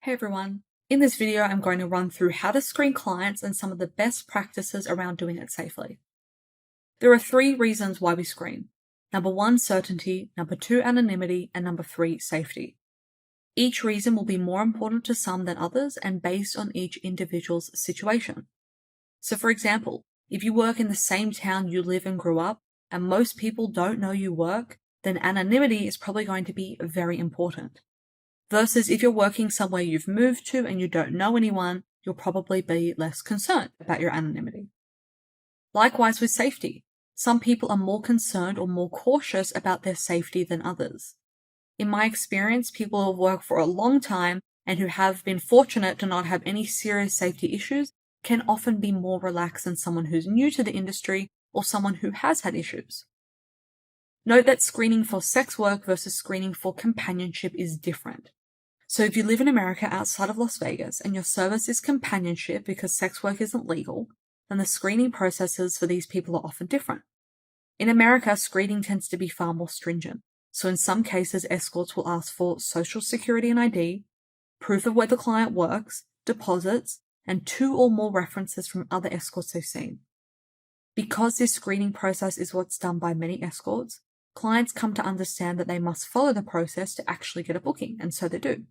Hey everyone. In this video, I'm going to run through how to screen clients and some of the best practices around doing it safely. There are 3 reasons why we screen. Number 1, certainty, number 2, anonymity, and number 3, safety. Each reason will be more important to some than others and based on each individual's situation. So for example, if you work in the same town you live and grew up, and most people don't know you work, then anonymity is probably going to be very important. Versus if you're working somewhere you've moved to and you don't know anyone, you'll probably be less concerned about your anonymity. Likewise with safety. Some people are more concerned or more cautious about their safety than others. In my experience, people who have worked for a long time and who have been fortunate to not have any serious safety issues can often be more relaxed than someone who's new to the industry or someone who has had issues. Note that screening for sex work versus screening for companionship is different. So if you live in America outside of Las Vegas and your service is companionship because sex work isn't legal, then the screening processes for these people are often different. In America, screening tends to be far more stringent. So in some cases, escorts will ask for social security and ID, proof of where the client works, deposits, and 2 or more references from other escorts they've seen. Because this screening process is what's done by many escorts, clients come to understand that they must follow the process to actually get a booking, and so they do.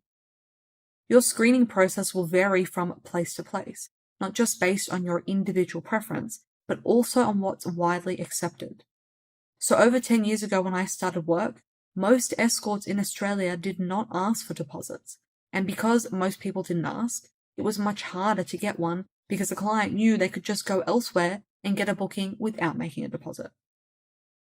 Your screening process will vary from place to place, not just based on your individual preference, but also on what's widely accepted. So over 10 years ago when I started work, most escorts in Australia did not ask for deposits, and because most people didn't ask, it was much harder to get one because the client knew they could just go elsewhere and get a booking without making a deposit.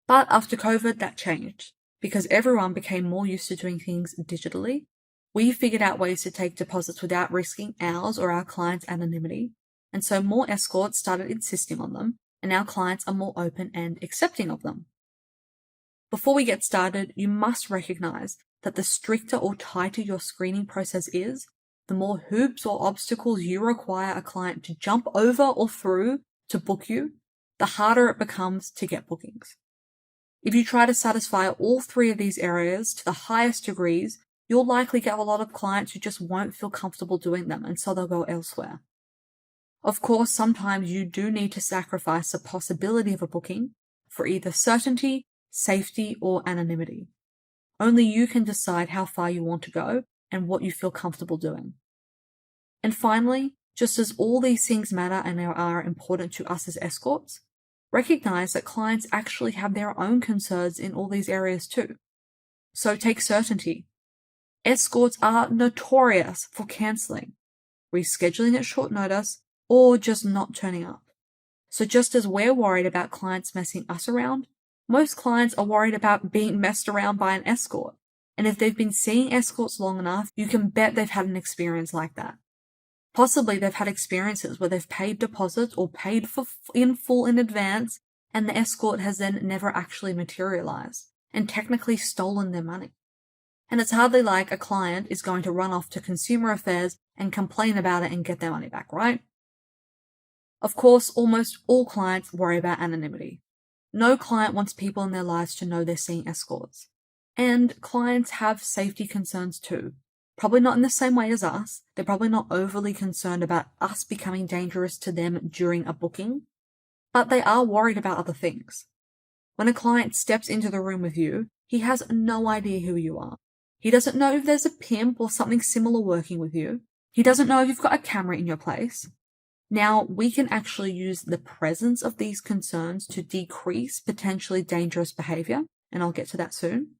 But after COVID, that changed. Because everyone became more used to doing things digitally, we figured out ways to take deposits without risking ours or our clients' anonymity, and so more escorts started insisting on them, and our clients are more open and accepting of them. Before we get started, you must recognize that the stricter or tighter your screening process is, the more hoops or obstacles you require a client to jump over or through to book you, the harder it becomes to get bookings. If you try to satisfy all 3 of these areas to the highest degrees, you'll likely get a lot of clients who just won't feel comfortable doing them, and so they'll go elsewhere. Of course, sometimes you do need to sacrifice the possibility of a booking for either certainty, safety, or anonymity. Only you can decide how far you want to go and what you feel comfortable doing. And finally, just as all these things matter and are important to us as escorts, recognize that clients actually have their own concerns in all these areas too. So take certainty. Escorts are notorious for cancelling, rescheduling at short notice, or just not turning up. So just as we're worried about clients messing us around, most clients are worried about being messed around by an escort. And if they've been seeing escorts long enough, you can bet they've had an experience like that. Possibly they've had experiences where they've paid deposits or paid in full in advance, and the escort has then never actually materialized and technically stolen their money. And it's hardly like a client is going to run off to consumer affairs and complain about it and get their money back, right? Of course, almost all clients worry about anonymity. No client wants people in their lives to know they're seeing escorts. And clients have safety concerns too. Probably not in the same way as us. They're probably not overly concerned about us becoming dangerous to them during a booking, but they are worried about other things. When a client steps into the room with you, he has no idea who you are. He doesn't know if there's a pimp or something similar working with you. He doesn't know if you've got a camera in your place. Now, we can actually use the presence of these concerns to decrease potentially dangerous behavior, and I'll get to that soon.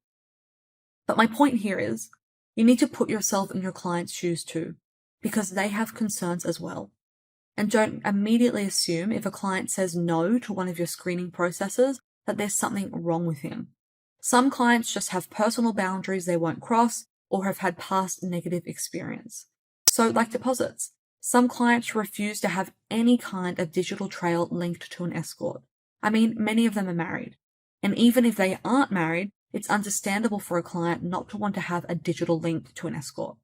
But my point here is, you need to put yourself in your client's shoes too, because they have concerns as well. And don't immediately assume if a client says no to one of your screening processes that there's something wrong with him. Some clients just have personal boundaries they won't cross or have had past negative experience. So like deposits, some clients refuse to have any kind of digital trail linked to an escort. I mean, many of them are married. And even if they aren't married, it's understandable for a client not to want to have a digital link to an escort.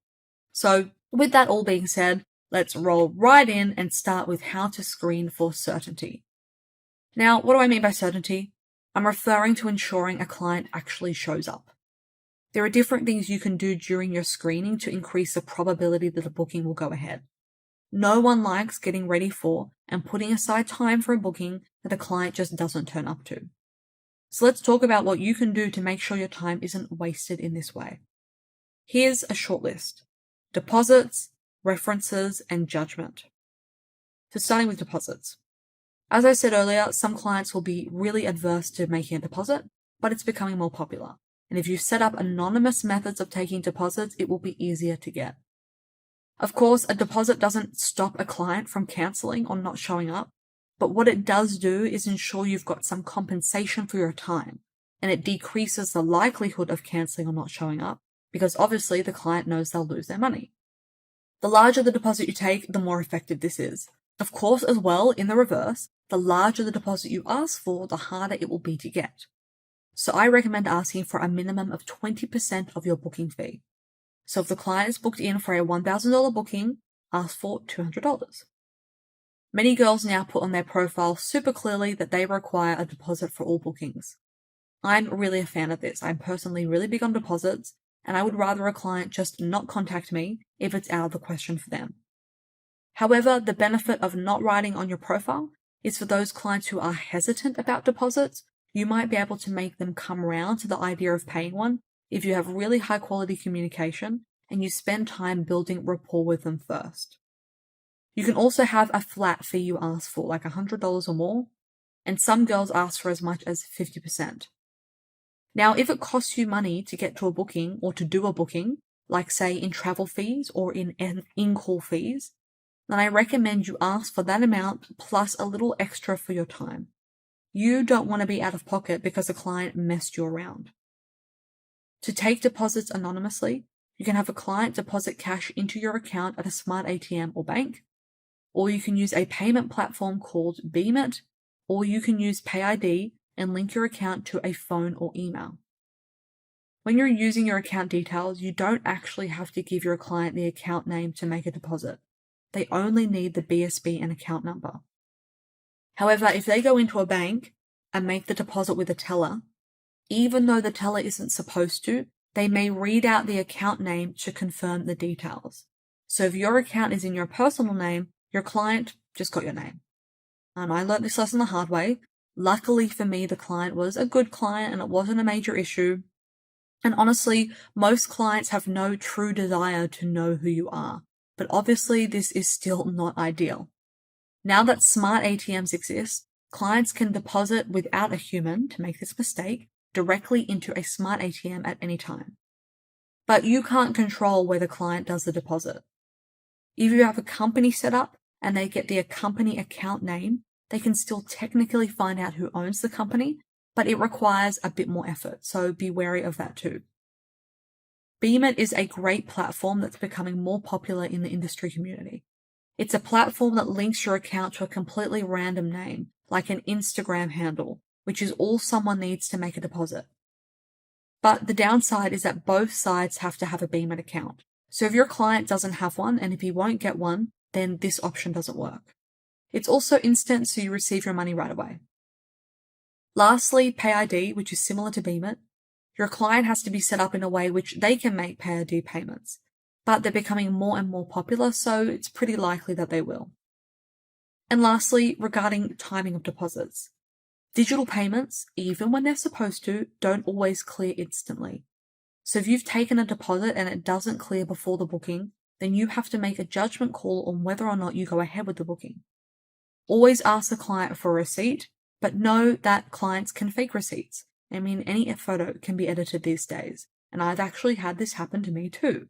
So with that all being said, let's roll right in and start with how to screen for certainty. Now, what do I mean by certainty? I'm referring to ensuring a client actually shows up. There are different things you can do during your screening to increase the probability that a booking will go ahead. No one likes getting ready for and putting aside time for a booking that a client just doesn't turn up to. So let's talk about what you can do to make sure your time isn't wasted in this way. Here's a short list: deposits, references, and judgment. So starting with deposits. As I said earlier, some clients will be really adverse to making a deposit, but it's becoming more popular. And if you set up anonymous methods of taking deposits, it will be easier to get. Of course, a deposit doesn't stop a client from canceling or not showing up, but what it does do is ensure you've got some compensation for your time, and it decreases the likelihood of canceling or not showing up, because obviously the client knows they'll lose their money. The larger the deposit you take, the more effective this is. Of course, as well, in the reverse, the larger the deposit you ask for, the harder it will be to get. So I recommend asking for a minimum of 20% of your booking fee. So if the client is booked in for a $1,000 booking, ask for $200. Many girls now put on their profile super clearly that they require a deposit for all bookings. I'm really a fan of this. I'm personally really big on deposits, and I would rather a client just not contact me if it's out of the question for them. However, the benefit of not writing on your profile is for those clients who are hesitant about deposits. You might be able to make them come around to the idea of paying one if you have really high quality communication and you spend time building rapport with them first. You can also have a flat fee you ask for, like $100 or more, and some girls ask for as much as 50%. Now, if it costs you money to get to a booking or to do a booking, like say in travel fees or in in-call fees, then I recommend you ask for that amount plus a little extra for your time. You don't want to be out of pocket because a client messed you around. To take deposits anonymously, you can have a client deposit cash into your account at a smart ATM or bank, or you can use a payment platform called Beamit, or you can use PayID and link your account to a phone or email. When you're using your account details, you don't actually have to give your client the account name to make a deposit. They only need the BSB and account number. However, if they go into a bank and make the deposit with a teller, even though the teller isn't supposed to, they may read out the account name to confirm the details. So if your account is in your personal name, your client just got your name. And I learned this lesson the hard way. Luckily for me, the client was a good client and it wasn't a major issue. And honestly, most clients have no true desire to know who you are. But obviously, this is still not ideal. Now that smart ATMs exist, clients can deposit without a human to make this mistake directly into a smart ATM at any time. But you can't control where the client does the deposit. If you have a company set up and they get the company account name, they can still technically find out who owns the company, but it requires a bit more effort, so be wary of that too. Beamit is a great platform that's becoming more popular in the industry community. It's a platform that links your account to a completely random name, like an Instagram handle, which is all someone needs to make a deposit. But the downside is that both sides have to have a Beamit account. So if your client doesn't have one, and if he won't get one, then this option doesn't work. It's also instant, so you receive your money right away. Lastly, PayID, which is similar to Beamit. Your client has to be set up in a way which they can make PayID payments, but they're becoming more and more popular, so it's pretty likely that they will. And lastly, regarding timing of deposits. Digital payments, even when they're supposed to, don't always clear instantly. So if you've taken a deposit and it doesn't clear before the booking, then you have to make a judgment call on whether or not you go ahead with the booking. Always ask the client for a receipt, but know that clients can fake receipts. I mean, any photo can be edited these days, and I've actually had this happen to me too.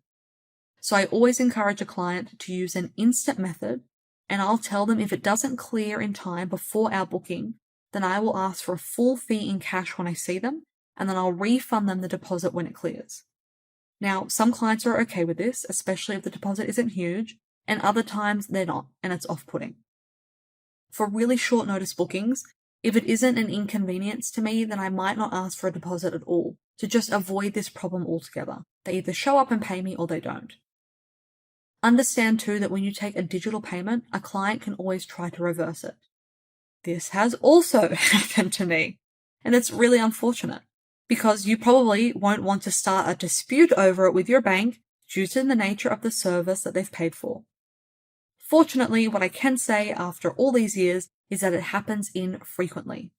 So I always encourage a client to use an instant method, and I'll tell them if it doesn't clear in time before our booking, then I will ask for a full fee in cash when I see them, and then I'll refund them the deposit when it clears. Now, some clients are okay with this, especially if the deposit isn't huge, and other times they're not, and it's off-putting. For really short notice bookings, if it isn't an inconvenience to me, then I might not ask for a deposit at all, to just avoid this problem altogether. They either show up and pay me or they don't. Understand too that when you take a digital payment, a client can always try to reverse it. This has also happened to me, and it's really unfortunate, because you probably won't want to start a dispute over it with your bank due to the nature of the service that they've paid for. Fortunately, what I can say after all these years is that it happens infrequently,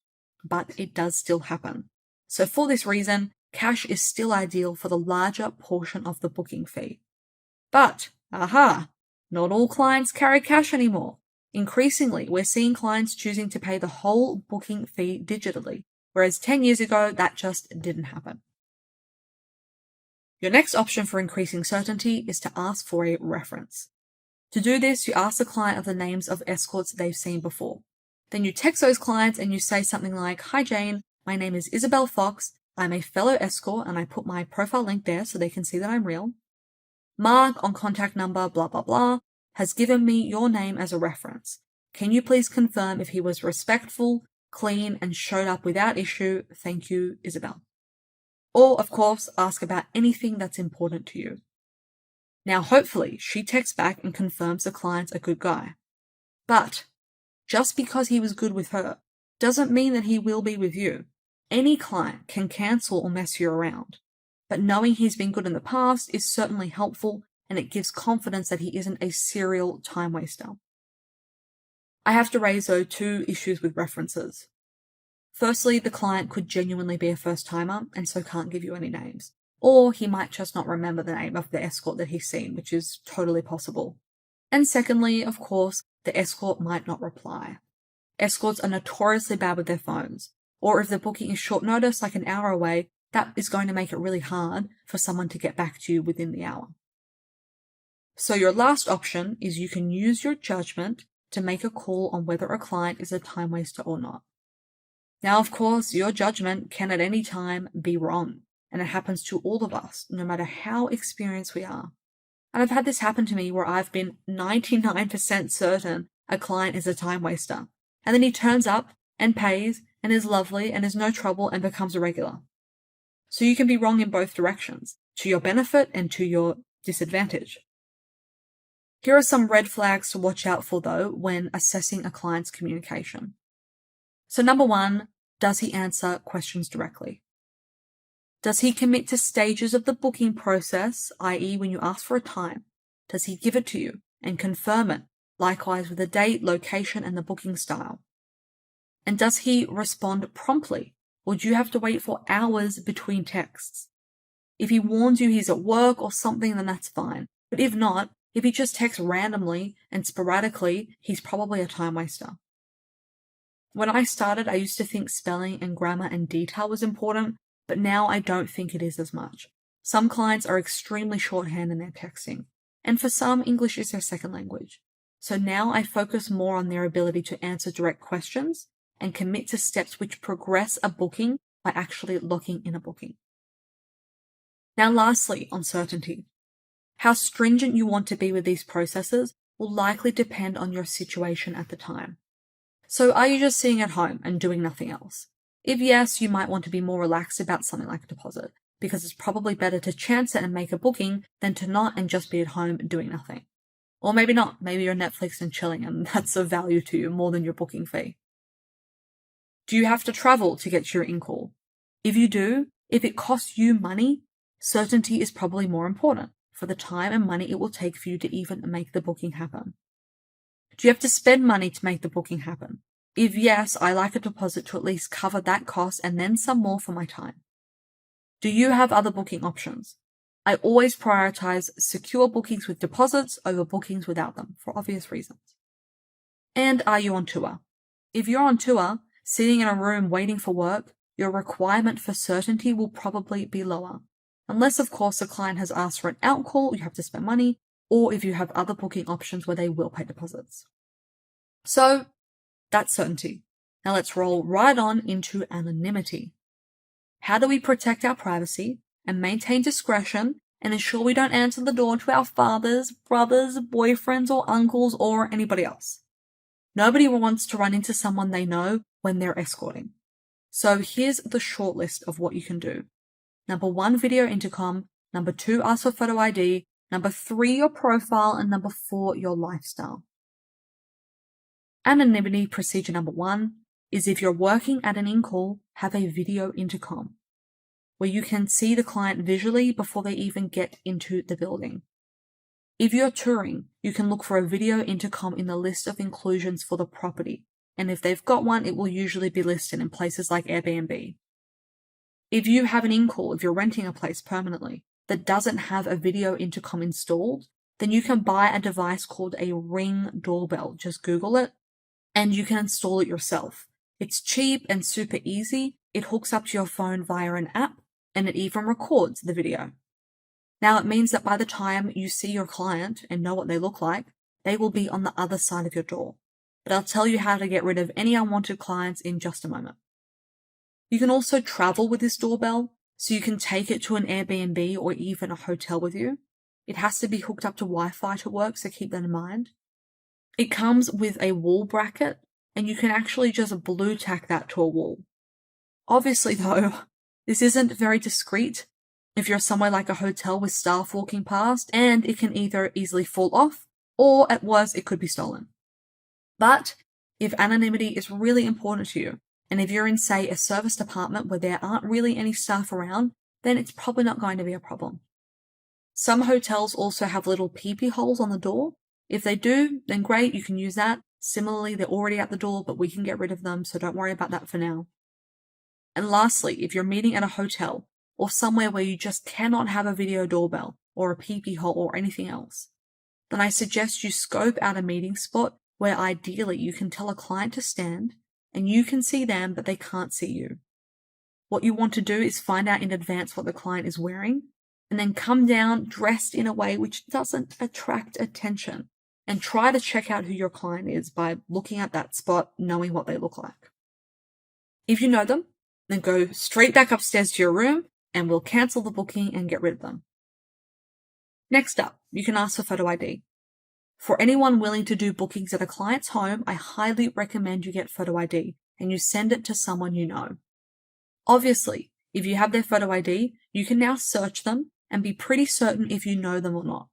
but it does still happen. So for this reason, cash is still ideal for the larger portion of the booking fee. But, not all clients carry cash anymore. Increasingly, we're seeing clients choosing to pay the whole booking fee digitally, whereas 10 years ago, that just didn't happen. Your next option for increasing certainty is to ask for a reference. To do this, you ask the client of the names of escorts they've seen before. Then you text those clients and you say something like, "Hi Jane, my name is Isabel Fox. I'm a fellow escort," and I put my profile link there so they can see that I'm real. "Mark on contact number blah blah blah has given me your name as a reference. Can you please confirm if he was respectful, clean, and showed up without issue? Thank you, Isabel." Or, of course, ask about anything that's important to you. Now, hopefully, she texts back and confirms the client's a good guy. But just because he was good with her doesn't mean that he will be with you. Any client can cancel or mess you around. But knowing he's been good in the past is certainly helpful, and it gives confidence that he isn't a serial time waster. I have to raise, though, 2 issues with references. Firstly, the client could genuinely be a first-timer and so can't give you any names. Or he might just not remember the name of the escort that he's seen, which is totally possible. And secondly, of course, the escort might not reply. Escorts are notoriously bad with their phones, or if the booking is short notice, like an hour away, that is going to make it really hard for someone to get back to you within the hour. So your last option is you can use your judgment to make a call on whether a client is a time waster or not. Now, of course, your judgment can at any time be wrong, and it happens to all of us, no matter how experienced we are. And I've had this happen to me where I've been 99% certain a client is a time waster, and then he turns up and pays and is lovely and is no trouble and becomes a regular. So you can be wrong in both directions, to your benefit and to your disadvantage. Here are some red flags to watch out for, though, when assessing a client's communication. So number 1, does he answer questions directly? Does he commit to stages of the booking process, i.e. when you ask for a time? Does he give it to you and confirm it, likewise with the date, location, and the booking style? And does he respond promptly, or do you have to wait for hours between texts? If he warns you he's at work or something, then that's fine. But if not, if he just texts randomly and sporadically, he's probably a time waster. When I started, I used to think spelling and grammar and detail was important, but now I don't think it is as much. Some clients are extremely shorthand in their texting, and for some, English is their second language. So now I focus more on their ability to answer direct questions and commit to steps which progress a booking by actually locking in a booking. Now lastly, on certainty. How stringent you want to be with these processes will likely depend on your situation at the time. So are you just sitting at home and doing nothing else? If yes, you might want to be more relaxed about something like a deposit, because it's probably better to chance it and make a booking than to not and just be at home doing nothing. Or maybe not, maybe you're Netflix and chilling and that's of value to you more than your booking fee. Do you have to travel to get to your in-call? If you do, if it costs you money, certainty is probably more important for the time and money it will take for you to even make the booking happen. Do you have to spend money to make the booking happen? If yes, I like a deposit to at least cover that cost and then some more for my time. Do you have other booking options? I always prioritize secure bookings with deposits over bookings without them, for obvious reasons. And are you on tour? If you're on tour, sitting in a room waiting for work, your requirement for certainty will probably be lower. Unless, of course, the client has asked for an out-call, you have to spend money, or if you have other booking options where they will pay deposits. So, that's certainty. Now let's roll right on into anonymity. How do we protect our privacy and maintain discretion and ensure we don't answer the door to our fathers, brothers, boyfriends, or uncles, or anybody else? Nobody wants to run into someone they know when they're escorting. So here's the short list of what you can do. Number 1, video intercom. Number 2, ask for photo ID. Number 3, your profile. And number 4, your lifestyle. Anonymity procedure number 1 is if you're working at an in-call, have a video intercom. where you can see the client visually before they even get into the building. If you're touring, you can look for a video intercom in the list of inclusions for the property, and if they've got one, it will usually be listed in places like Airbnb. If you have an in-call, if you're renting a place permanently that doesn't have a video intercom installed, then you can buy a device called a Ring doorbell. Just Google it, and you can install it yourself. It's cheap and super easy. It hooks up to your phone via an app, and it even records the video. Now, it means that by the time you see your client and know what they look like, they will be on the other side of your door. But I'll tell you how to get rid of any unwanted clients in just a moment. You can also travel with this doorbell, so you can take it to an Airbnb or even a hotel with you. It has to be hooked up to Wi-Fi to work, so keep that in mind. It comes with a wall bracket, and you can actually just blue tack that to a wall. Obviously though, this isn't very discreet if you're somewhere like a hotel with staff walking past, and it can either easily fall off, or at worst, it could be stolen. But if anonymity is really important to you, and if you're in, say, a service department where there aren't really any staff around, then it's probably not going to be a problem. Some hotels also have little peepee holes on the door. If they do, then great, you can use that. Similarly, they're already at the door, but we can get rid of them, so don't worry about that for now. And lastly, if you're meeting at a hotel or somewhere where you just cannot have a video doorbell or a peepee hole or anything else, then I suggest you scope out a meeting spot where ideally you can tell a client to stand and you can see them, but they can't see you. What you want to do is find out in advance what the client is wearing, and then come down dressed in a way which doesn't attract attention, and try to check out who your client is by looking at that spot, knowing what they look like. If you know them, then go straight back upstairs to your room and we'll cancel the booking and get rid of them. Next up, you can ask for photo ID. For anyone willing to do bookings at a client's home, I highly recommend you get photo ID and you send it to someone you know. Obviously, if you have their photo ID, you can now search them and be pretty certain if you know them or not.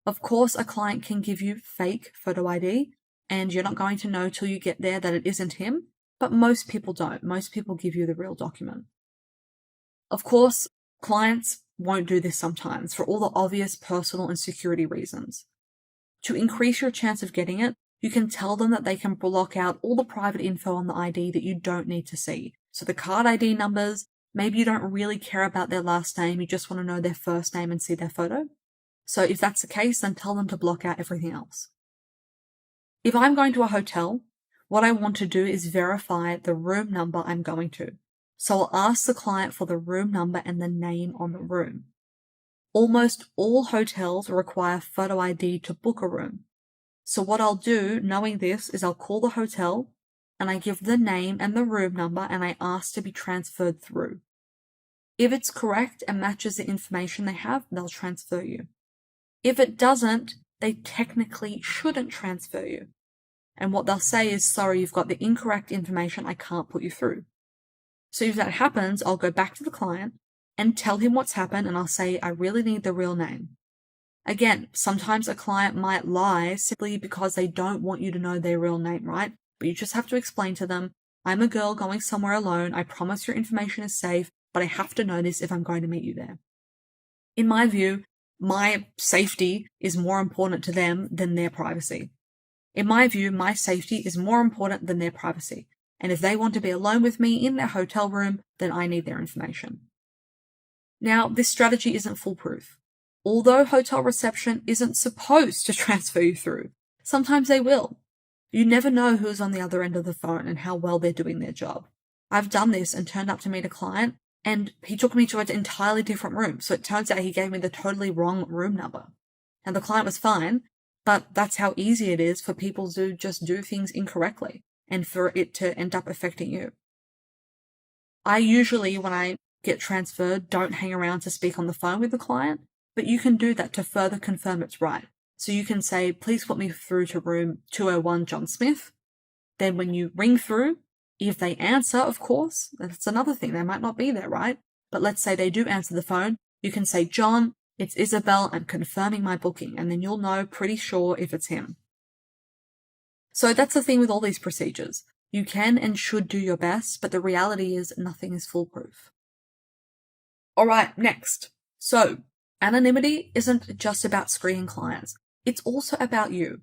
Of course, a client can give you fake photo ID, and you're not going to know till you get there that it isn't him, but most people don't. Most people give you the real document. Of course, clients won't do this sometimes for all the obvious personal and security reasons. To increase your chance of getting it, you can tell them that they can block out all the private info on the ID that you don't need to see. So the card ID numbers, maybe you don't really care about their last name, you just want to know their first name and see their photo. So if that's the case, then tell them to block out everything else. If I'm going to a hotel, what I want to do is verify the room number I'm going to. So I'll ask the client for the room number and the name on the room. Almost all hotels require photo ID to book a room. So what I'll do, knowing this, is I'll call the hotel and I give the name and the room number and I ask to be transferred through. If it's correct and matches the information they have, they'll transfer you. If it doesn't, they technically shouldn't transfer you. And what they'll say is, sorry, you've got the incorrect information, I can't put you through. So if that happens, I'll go back to the client and tell him what's happened and I'll say, I really need the real name. Again, sometimes a client might lie simply because they don't want you to know their real name, right? But you just have to explain to them, I'm a girl going somewhere alone, I promise your information is safe, but I have to know this if I'm going to meet you there. In my view, my safety is more important to them than their privacy. In my view, my safety is more important than their privacy. And if they want to be alone with me in their hotel room, then I need their information. Now, this strategy isn't foolproof. Although hotel reception isn't supposed to transfer you through, sometimes they will. You never know who's on the other end of the phone and how well they're doing their job. I've done this and turned up to meet a client, and he took me to an entirely different room. So it turns out he gave me the totally wrong room number. And the client was fine, but that's how easy it is for people to just do things incorrectly and for it to end up affecting you. I usually, when I get transferred, don't hang around to speak on the phone with the client, but you can do that to further confirm it's right. So you can say, please put me through to room 201 John Smith. Then when you ring through, if they answer, of course, that's another thing, they might not be there, right? But let's say they do answer the phone, you can say, John, it's Isabel, I'm confirming my booking, and then you'll know pretty sure if it's him. So that's the thing with all these procedures. You can and should do your best, but the reality is nothing is foolproof. Alright, next. So, anonymity isn't just about screening clients, it's also about you.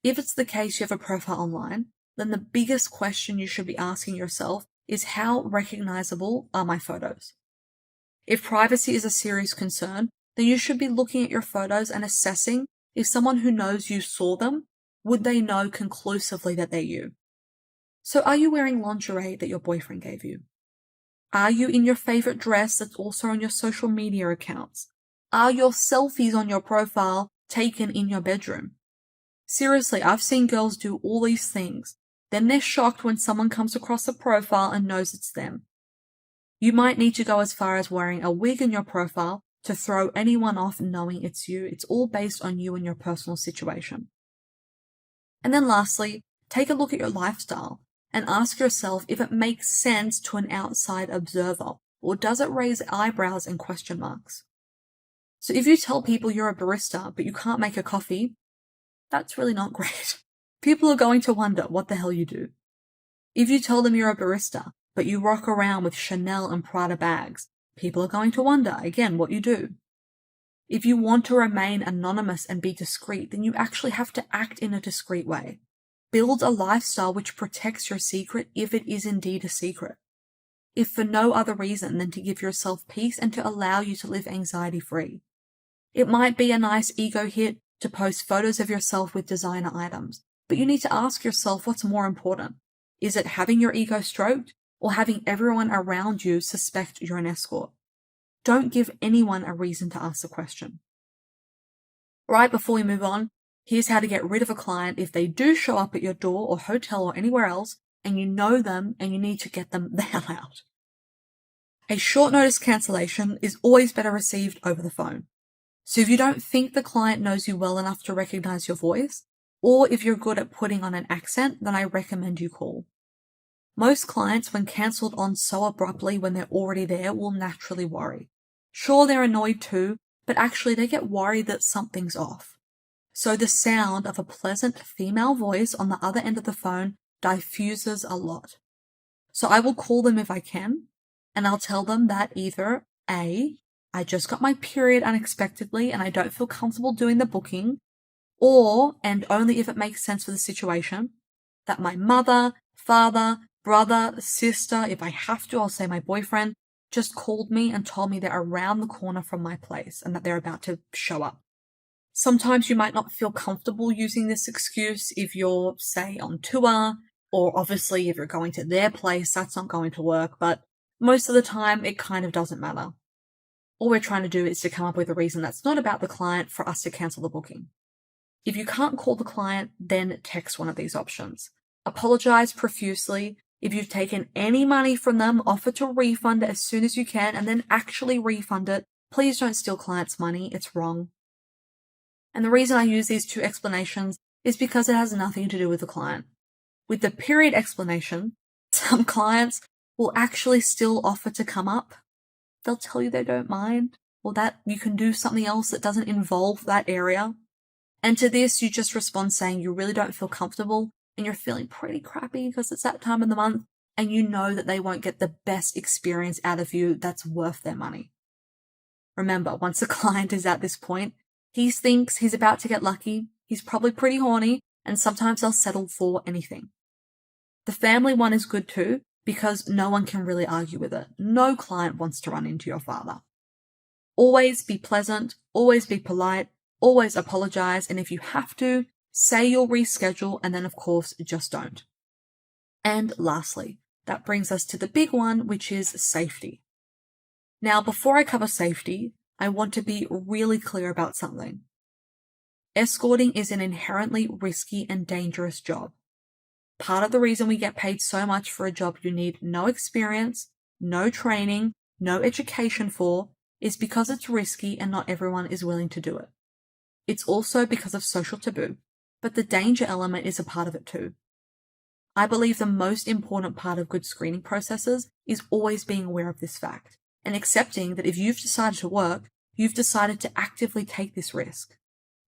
If it's the case you have a profile online, then the biggest question you should be asking yourself is how recognizable are my photos? If privacy is a serious concern, then you should be looking at your photos and assessing if someone who knows you saw them, would they know conclusively that they're you? So are you wearing lingerie that your boyfriend gave you? Are you in your favorite dress that's also on your social media accounts? Are your selfies on your profile taken in your bedroom? Seriously, I've seen girls do all these things. Then they're shocked when someone comes across a profile and knows it's them. You might need to go as far as wearing a wig in your profile to throw anyone off knowing it's you. It's all based on you and your personal situation. And then lastly, take a look at your lifestyle and ask yourself if it makes sense to an outside observer, or does it raise eyebrows and question marks? So if you tell people you're a barista but you can't make a coffee, that's really not great. People are going to wonder what the hell you do. If you tell them you're a barista, but you rock around with Chanel and Prada bags, people are going to wonder, again, what you do. If you want to remain anonymous and be discreet, then you actually have to act in a discreet way. Build a lifestyle which protects your secret if it is indeed a secret. If for no other reason than to give yourself peace and to allow you to live anxiety-free. It might be a nice ego hit to post photos of yourself with designer items, but you need to ask yourself what's more important. Is it having your ego stroked or having everyone around you suspect you're an escort? Don't give anyone a reason to ask the question. Right before we move on, here's how to get rid of a client if they do show up at your door or hotel or anywhere else and you know them and you need to get them the hell out. A short notice cancellation is always better received over the phone. So if you don't think the client knows you well enough to recognize your voice, or if you're good at putting on an accent, then I recommend you call. Most clients, when cancelled on so abruptly when they're already there, will naturally worry. Sure, they're annoyed too, but actually they get worried that something's off. So the sound of a pleasant female voice on the other end of the phone diffuses a lot. So I will call them if I can, and I'll tell them that either A, I just got my period unexpectedly and I don't feel comfortable doing the booking, or, and only if it makes sense for the situation, that my mother, father, brother, sister, if I have to, I'll say my boyfriend, just called me and told me they're around the corner from my place and that they're about to show up. Sometimes you might not feel comfortable using this excuse if you're, say, on tour, or obviously if you're going to their place, that's not going to work, but most of the time it kind of doesn't matter. All we're trying to do is to come up with a reason that's not about the client for us to cancel the booking. If you can't call the client, then text one of these options. Apologize profusely. If you've taken any money from them, offer to refund it as soon as you can and then actually refund it. Please don't steal clients' money. It's wrong. And the reason I use these two explanations is because it has nothing to do with the client. With the period explanation, some clients will actually still offer to come up. They'll tell you they don't mind, or that you can do something else that doesn't involve that area. And to this, you just respond saying you really don't feel comfortable and you're feeling pretty crappy because it's that time of the month and you know that they won't get the best experience out of you that's worth their money. Remember, once a client is at this point, he thinks he's about to get lucky, he's probably pretty horny, and sometimes they'll settle for anything. The family one is good too, because no one can really argue with it. No client wants to run into your father. Always be pleasant, always be polite, always apologize, and if you have to, say you'll reschedule, and then of course, just don't. And lastly, that brings us to the big one, which is safety. Now, before I cover safety, I want to be really clear about something. Escorting is an inherently risky and dangerous job. Part of the reason we get paid so much for a job you need no experience, no training, no education for, is because it's risky and not everyone is willing to do it. It's also because of social taboo, but the danger element is a part of it too. I believe the most important part of good screening processes is always being aware of this fact and accepting that if you've decided to work, you've decided to actively take this risk.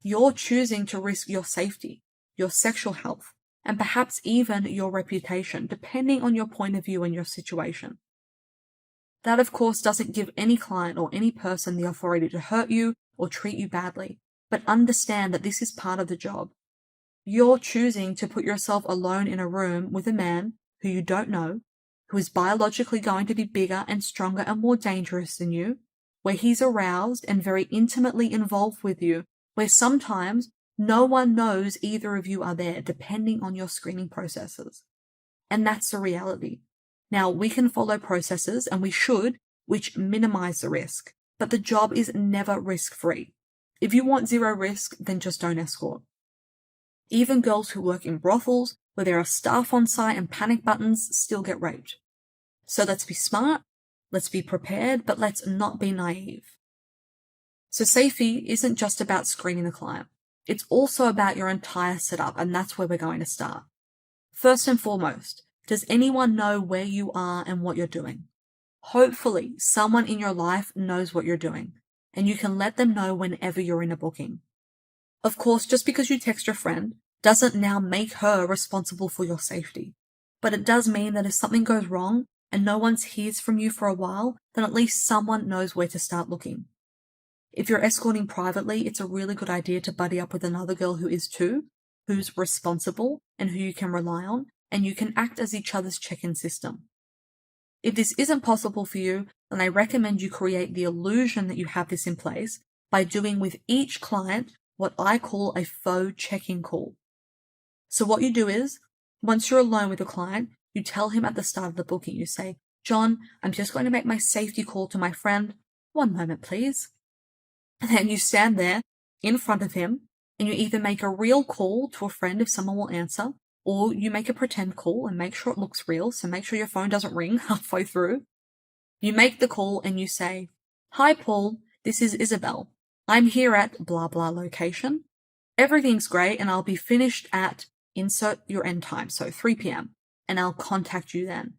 You're choosing to risk your safety, your sexual health, and perhaps even your reputation, depending on your point of view and your situation. That, of course, doesn't give any client or any person the authority to hurt you or treat you badly, but understand that this is part of the job. You're choosing to put yourself alone in a room with a man who you don't know, who is biologically going to be bigger and stronger and more dangerous than you, where he's aroused and very intimately involved with you, where sometimes no one knows either of you are there, depending on your screening processes. And that's the reality. Now, we can follow processes, and we should, which minimize the risk, but the job is never risk-free. If you want zero risk, then just don't escort. Even girls who work in brothels, where there are staff on site and panic buttons, still get raped. So let's be smart, let's be prepared, but let's not be naive. So safety isn't just about screening the client. It's also about your entire setup, and that's where we're going to start. First and foremost, does anyone know where you are and what you're doing? Hopefully, someone in your life knows what you're doing, and you can let them know whenever you're in a booking. Of course, just because you text your friend doesn't now make her responsible for your safety. But it does mean that if something goes wrong and no one hears from you for a while, then at least someone knows where to start looking. If you're escorting privately, it's a really good idea to buddy up with another girl who is too, who's responsible and who you can rely on, and you can act as each other's check-in system. If this isn't possible for you, then I recommend you create the illusion that you have this in place by doing with each client what I call a faux check-in call. So what you do is, once you're alone with the client, you tell him at the start of the booking, you say, "John, I'm just going to make my safety call to my friend. One moment, please." And then you stand there in front of him, and you either make a real call to a friend if someone will answer, or you make a pretend call and make sure it looks real, so make sure your phone doesn't ring halfway through. You make the call and you say, "Hi, Paul, this is Isabel. I'm here at blah blah location. Everything's great and I'll be finished at insert your end time, so 3 p.m. and I'll contact you then.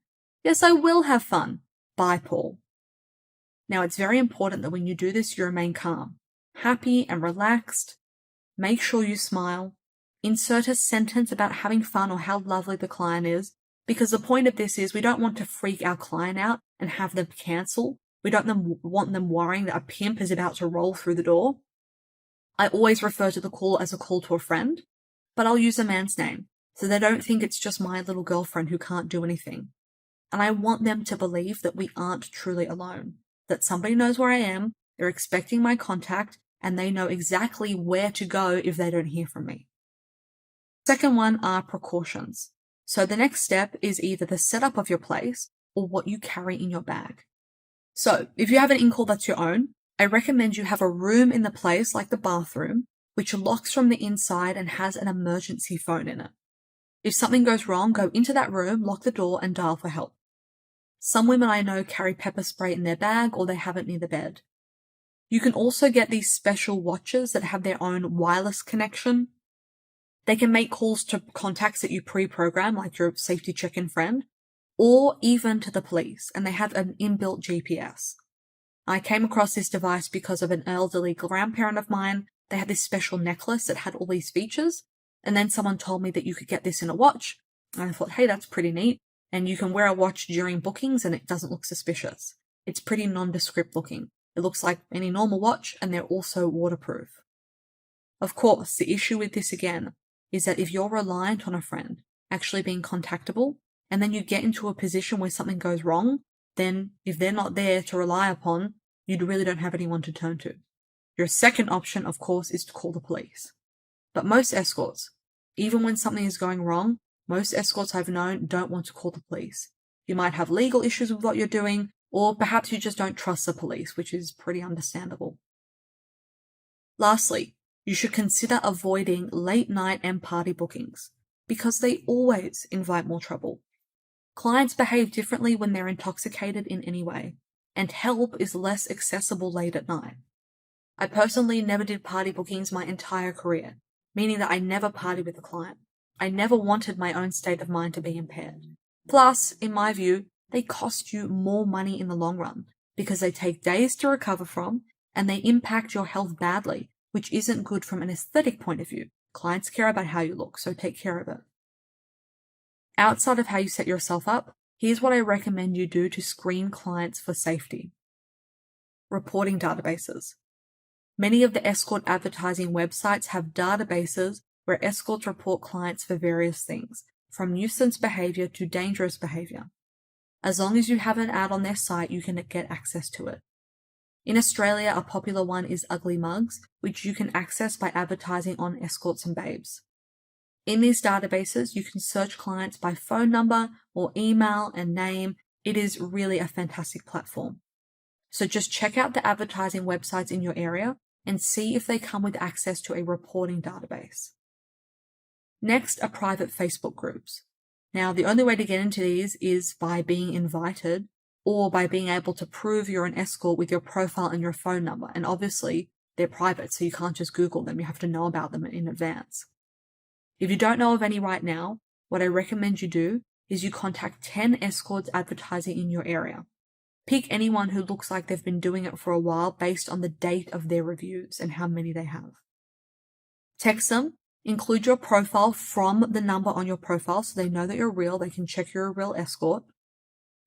Yes, I will have fun. Bye, Paul." Now, it's very important that when you do this, you remain calm, happy and relaxed. Make sure you smile. Insert a sentence about having fun or how lovely the client is, because the point of this is we don't want to freak our client out and have them cancel. We don't want them worrying that a pimp is about to roll through the door. I always refer to the call as a call to a friend, but I'll use a man's name, so they don't think it's just my little girlfriend who can't do anything. And I want them to believe that we aren't truly alone, that somebody knows where I am, they're expecting my contact, and they know exactly where to go if they don't hear from me. Second one are precautions. So the next step is either the setup of your place or what you carry in your bag. So if you have an in-call that's your own, I recommend you have a room in the place like the bathroom, which locks from the inside and has an emergency phone in it. If something goes wrong, go into that room, lock the door, and dial for help. Some women I know carry pepper spray in their bag or they have it near the bed. You can also get these special watches that have their own wireless connection. They can make calls to contacts that you pre-program, like your safety check-in friend, or even to the police, and they have an inbuilt GPS. I came across this device because of an elderly grandparent of mine. They had this special necklace that had all these features, and then someone told me that you could get this in a watch, and I thought, hey, that's pretty neat, and you can wear a watch during bookings and it doesn't look suspicious. It's pretty nondescript looking. It looks like any normal watch, and they're also waterproof. Of course, the issue with this again is that if you're reliant on a friend actually being contactable, and then you get into a position where something goes wrong, then if they're not there to rely upon, you really don't have anyone to turn to. Your second option, of course, is to call the police. But most escorts, even when something is going wrong, most escorts I've known don't want to call the police. You might have legal issues with what you're doing, or perhaps you just don't trust the police, which is pretty understandable. Lastly, you should consider avoiding late night and party bookings, because they always invite more trouble. Clients behave differently when they're intoxicated in any way, and help is less accessible late at night. I personally never did party bookings my entire career, meaning that I never partied with a client. I never wanted my own state of mind to be impaired. Plus, in my view, they cost you more money in the long run, because they take days to recover from, and they impact your health badly, which isn't good from an aesthetic point of view. Clients care about how you look, so take care of it. Outside of how you set yourself up, Here's what I recommend you do to screen clients for safety. Reporting databases. Many of the escort advertising websites have databases where escorts report clients for various things, from nuisance behavior to dangerous behavior. As long as you have an ad on their site, you can get access to it. In Australia, a popular one is Ugly Mugs, which you can access by advertising on Escorts and Babes. In these databases, you can search clients by phone number or email and name. It is really a fantastic platform. So just check out the advertising websites in your area and see if they come with access to a reporting database. Next are private Facebook groups. Now, the only way to get into these is by being invited or by being able to prove you're an escort with your profile and your phone number. And obviously, they're private, so you can't just Google them. You have to know about them in advance. If you don't know of any right now, what I recommend you do is you contact 10 escorts advertising in your area. Pick anyone who looks like they've been doing it for a while based on the date of their reviews and how many they have. Text them, include your profile from the number on your profile so they know that you're real, they can check you're a real escort.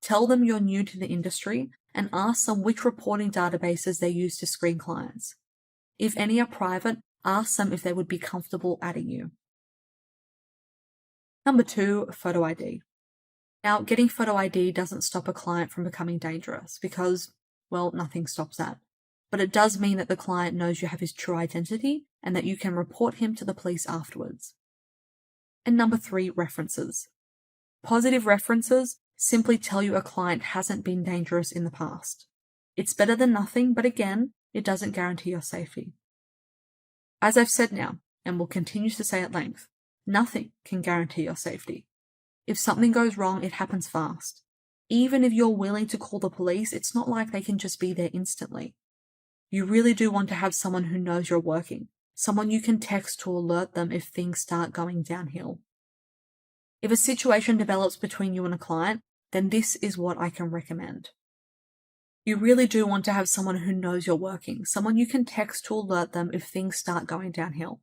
Tell them you're new to the industry and ask them which reporting databases they use to screen clients. If any are private, ask them if they would be comfortable adding you. Number 2, photo ID. Now, getting photo ID doesn't stop a client from becoming dangerous because, well, nothing stops that. But it does mean that the client knows you have his true identity and that you can report him to the police afterwards. And number 3, references. Positive references simply tell you a client hasn't been dangerous in the past. It's better than nothing, but again, it doesn't guarantee your safety. As I've said now, and will continue to say at length, nothing can guarantee your safety. If something goes wrong, it happens fast. Even if you're willing to call the police, it's not like they can just be there instantly. You really do want to have someone who knows you're working, someone you can text to alert them if things start going downhill. If a situation develops between you and a client, then this is what I can recommend. You really do want to have someone who knows you're working, someone you can text to alert them if things start going downhill.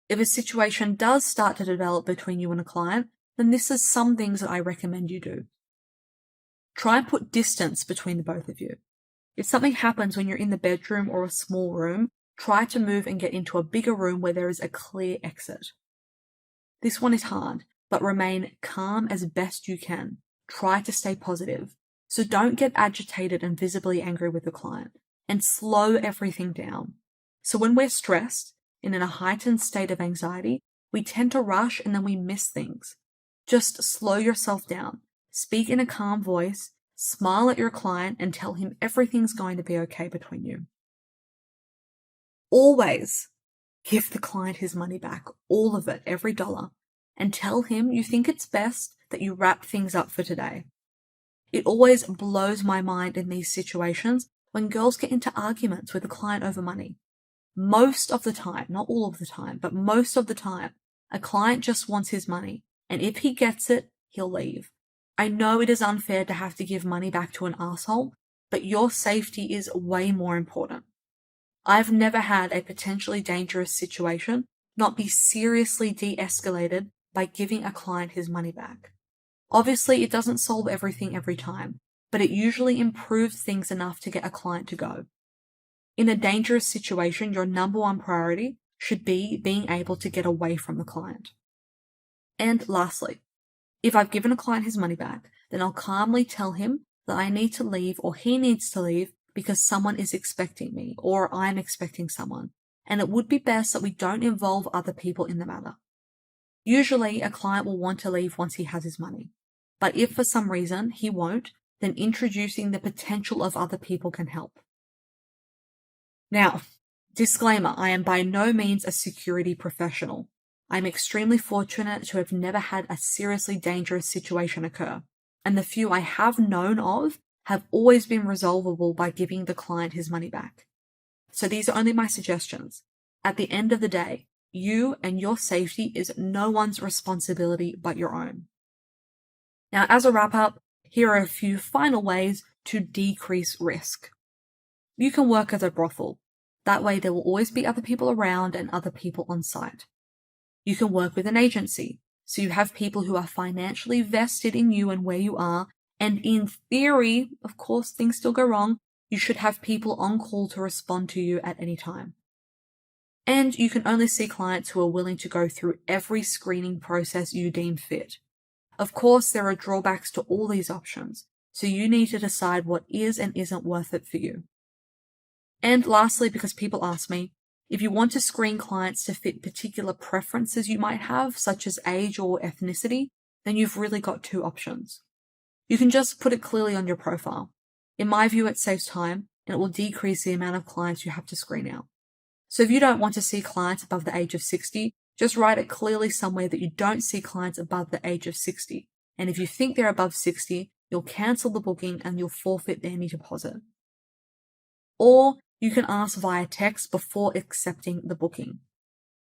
If a situation does start to develop between you and a client, then this is some things that I recommend you do. Try and put distance between the both of you. If something happens when you're in the bedroom or a small room, try to move and get into a bigger room where there is a clear exit. This one is hard, but remain calm as best you can. Try to stay positive. So don't get agitated and visibly angry with the client, and slow everything down. So when we're stressed and in a heightened state of anxiety, we tend to rush and then we miss things. Just slow yourself down. Speak in a calm voice, smile at your client, and tell him everything's going to be okay between you. Always give the client his money back, all of it, every dollar, and tell him you think it's best that you wrap things up for today. It always blows my mind in these situations when girls get into arguments with a client over money. Most of the time, not all of the time, but most of the time, a client just wants his money, and if he gets it, he'll leave. I know it is unfair to have to give money back to an asshole, but your safety is way more important. I've never had a potentially dangerous situation not be seriously de-escalated by giving a client his money back. Obviously, it doesn't solve everything every time, but it usually improves things enough to get a client to go. In a dangerous situation, your number one priority should be being able to get away from the client. And lastly, if I've given a client his money back, then I'll calmly tell him that I need to leave or he needs to leave because someone is expecting me or I'm expecting someone, and it would be best that we don't involve other people in the matter. Usually, a client will want to leave once he has his money, but if for some reason he won't, then introducing the potential of other people can help. Now, disclaimer, I am by no means a security professional. I'm extremely fortunate to have never had a seriously dangerous situation occur, and the few I have known of have always been resolvable by giving the client his money back. So these are only my suggestions. At the end of the day, you and your safety is no one's responsibility but your own. Now, as a wrap-up, here are a few final ways to decrease risk. You can work as a brothel. That way there will always be other people around and other people on site. You can work with an agency, So you have people who are financially vested in you and where you are, and in theory, of course, things still go wrong, you should have people on call to respond to you at any time. And you can only see clients who are willing to go through every screening process you deem fit. Of course, there are drawbacks to all these options, so you need to decide what is and isn't worth it for you. And lastly, because people ask me, if you want to screen clients to fit particular preferences you might have, such as age or ethnicity, then you've really got two options. You can just put it clearly on your profile. In my view, it saves time and it will decrease the amount of clients you have to screen out. So if you don't want to see clients above the age of 60, just write it clearly somewhere that you don't see clients above the age of 60. And if you think they're above 60, you'll cancel the booking and you'll forfeit any deposit. Or you can ask via text before accepting the booking.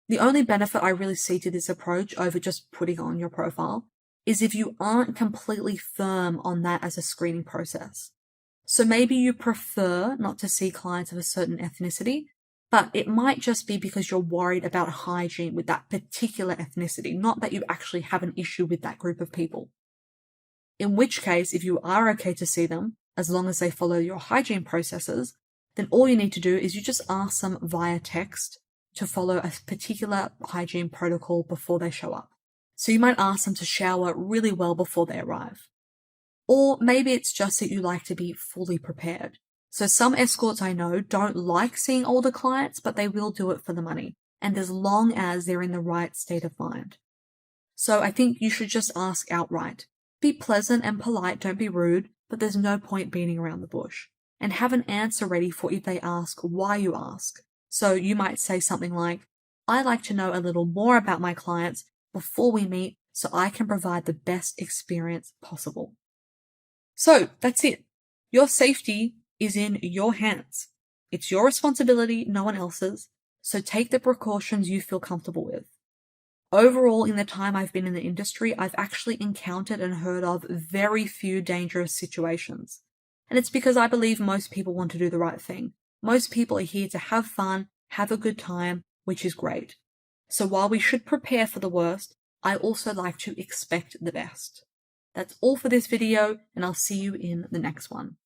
The only benefit I really see to this approach over just putting on your profile is if you aren't completely firm on that as a screening process. So maybe you prefer not to see clients of a certain ethnicity, but it might just be because you're worried about hygiene with that particular ethnicity, not that you actually have an issue with that group of people. In which case, if you are okay to see them, as long as they follow your hygiene processes, then all you need to do is you just ask them via text to follow a particular hygiene protocol before they show up. So you might ask them to shower really well before they arrive. Or maybe it's just that you like to be fully prepared. So some escorts I know don't like seeing older clients, but they will do it for the money, and as long as they're in the right state of mind. So I think you should just ask outright. Be pleasant and polite, don't be rude, but there's no point beating around the bush. And have an answer ready for if they ask why you ask. So you might say something like, I like to know a little more about my clients before we meet so I can provide the best experience possible. So that's it. Your safety is in your hands. It's your responsibility, no one else's, so take the precautions you feel comfortable with. Overall, in the time I've been in the industry, I've actually encountered and heard of very few dangerous situations. And it's because I believe most people want to do the right thing. Most people are here to have fun, have a good time, which is great. So while we should prepare for the worst, I also like to expect the best. That's all for this video, and I'll see you in the next one.